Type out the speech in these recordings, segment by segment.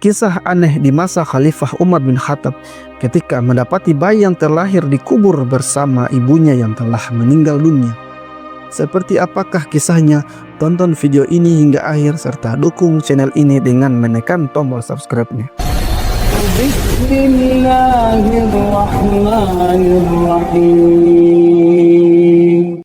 Kisah aneh di masa Khalifah Umar bin Khattab ketika mendapati bayi yang terlahir dikubur bersama ibunya yang telah meninggal dunia. Seperti apakah kisahnya? Tonton video ini hingga akhir serta dukung channel ini dengan menekan tombol subscribe-nya. Bismillahirrahmanirrahim.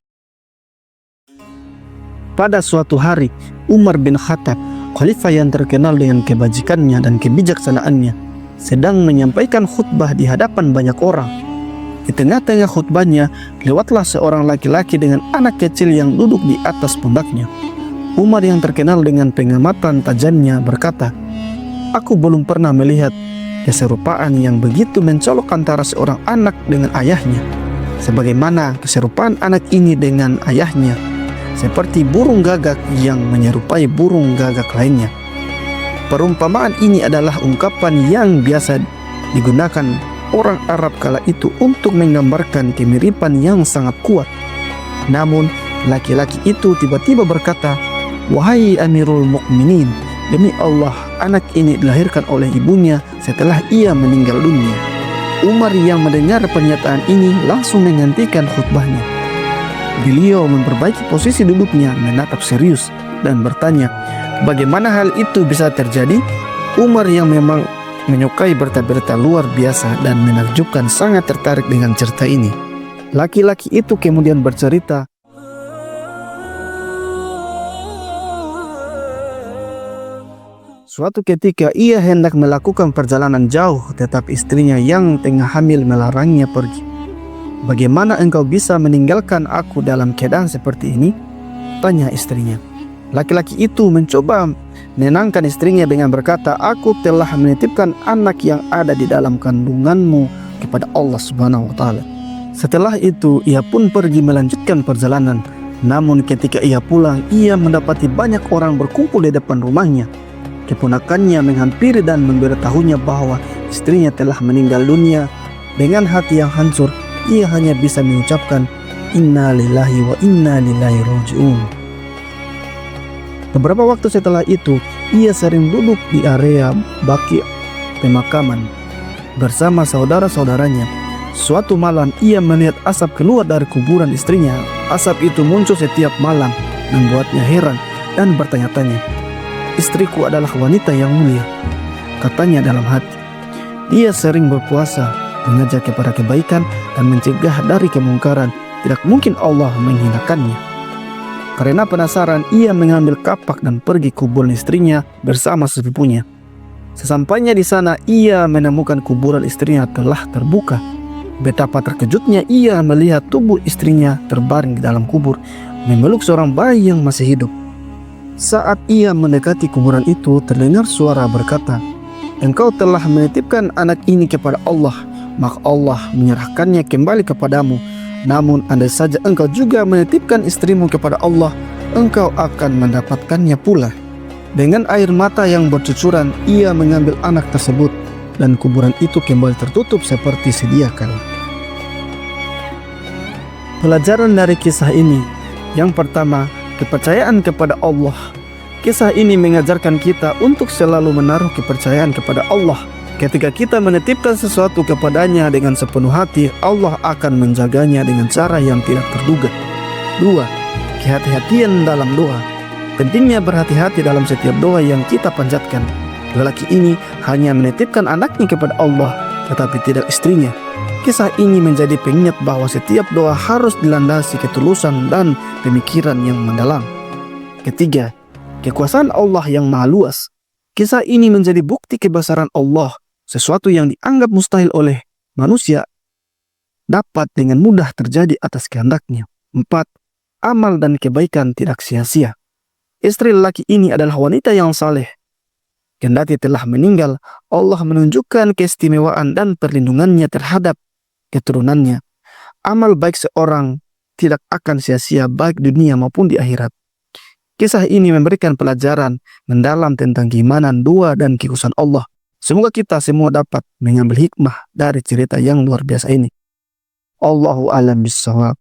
Pada suatu hari, Umar bin Khattab, khalifah yang terkenal dengan kebajikannya dan kebijaksanaannya, sedang menyampaikan khutbah di hadapan banyak orang. Di tengah-tengah khutbahnya, lewatlah seorang laki-laki dengan anak kecil yang duduk di atas pundaknya. Umar yang terkenal dengan pengamatan tajamnya berkata, "Aku belum pernah melihat keserupaan yang begitu mencolok antara seorang anak dengan ayahnya, sebagaimana keserupaan anak ini dengan ayahnya, seperti burung gagak yang menyerupai burung gagak lainnya." Perumpamaan ini adalah ungkapan yang biasa digunakan orang Arab kala itu untuk menggambarkan kemiripan yang sangat kuat. Namun, laki-laki itu tiba-tiba berkata, "Wahai Amirul Mukminin, demi Allah, anak ini dilahirkan oleh ibunya setelah ia meninggal dunia." Umar yang mendengar pernyataan ini langsung menghentikan khutbahnya. Beliau memperbaiki posisi duduknya, menatap serius dan bertanya, bagaimana hal itu bisa terjadi? Umar yang memang menyukai berita-berita luar biasa dan menakjubkan sangat tertarik dengan cerita ini. Laki-laki itu kemudian bercerita, suatu ketika ia hendak melakukan perjalanan jauh, tetapi istrinya yang tengah hamil melarangnya pergi. "Bagaimana engkau bisa meninggalkan aku dalam keadaan seperti ini?" tanya istrinya. Laki-laki itu mencoba menenangkan istrinya dengan berkata, "Aku telah menitipkan anak yang ada di dalam kandunganmu kepada Allah Subhanahu wa Ta'ala." Setelah itu ia pun pergi melanjutkan perjalanan. Namun ketika ia pulang, ia mendapati banyak orang berkumpul di depan rumahnya. Keponakannya menghampiri dan memberitahunya bahwa istrinya telah meninggal dunia. Dengan hati yang hancur, ia hanya bisa mengucapkan, "Inna lillahi wa inna ilaihi raji'un." Beberapa waktu setelah itu, ia sering duduk di area baki pemakaman bersama saudara-saudaranya. Suatu malam ia melihat asap keluar dari kuburan istrinya. Asap itu muncul setiap malam, membuatnya heran dan bertanya-tanya. "Istriku adalah wanita yang mulia," katanya dalam hati. Dia sering berpuasa, mengajak kepada kebaikan dan mencegah dari kemungkaran. Tidak mungkin Allah menghinakannya. Karena penasaran, ia mengambil kapak dan pergi kuburan istrinya bersama sepupunya. Sesampainya di sana, ia menemukan kuburan istrinya telah terbuka. Betapa terkejutnya ia melihat tubuh istrinya terbaring di dalam kubur, memeluk seorang bayi yang masih hidup. Saat ia mendekati kuburan itu, terdengar suara berkata, "Engkau telah menitipkan anak ini kepada Allah, maka Allah menyerahkannya kembali kepadamu. Namun andai saja engkau juga menitipkan istrimu kepada Allah, engkau akan mendapatkannya pula." Dengan air mata yang bercucuran, ia mengambil anak tersebut dan kuburan itu kembali tertutup seperti sedia kala. Pelajaran dari kisah ini, yang pertama, kepercayaan kepada Allah. Kisah ini mengajarkan kita untuk selalu menaruh kepercayaan kepada Allah. Ketika kita menitipkan sesuatu kepadanya dengan sepenuh hati, Allah akan menjaganya dengan cara yang tidak terduga. 2. Kehati-hatian dalam doa. Pentingnya berhati-hati dalam setiap doa yang kita panjatkan. Lelaki ini hanya menitipkan anaknya kepada Allah, tetapi tidak istrinya. Kisah ini menjadi pengingat bahwa setiap doa harus dilandasi ketulusan dan pemikiran yang mendalam. Ketiga, kekuasaan Allah yang maha luas. Kisah ini menjadi bukti kebesaran Allah. Sesuatu yang dianggap mustahil oleh manusia dapat dengan mudah terjadi atas kehendaknya. 4. Amal dan kebaikan tidak sia-sia. Istri lelaki ini adalah wanita yang saleh. Kendati telah meninggal, Allah menunjukkan keistimewaan dan perlindungannya terhadap keturunannya. Amal baik seorang tidak akan sia-sia baik di dunia maupun di akhirat. Kisah ini memberikan pelajaran mendalam tentang keimanan, doa, dan kekuasaan Allah. Semoga kita semua dapat mengambil hikmah dari cerita yang luar biasa ini. Allahu a'lam bishawab.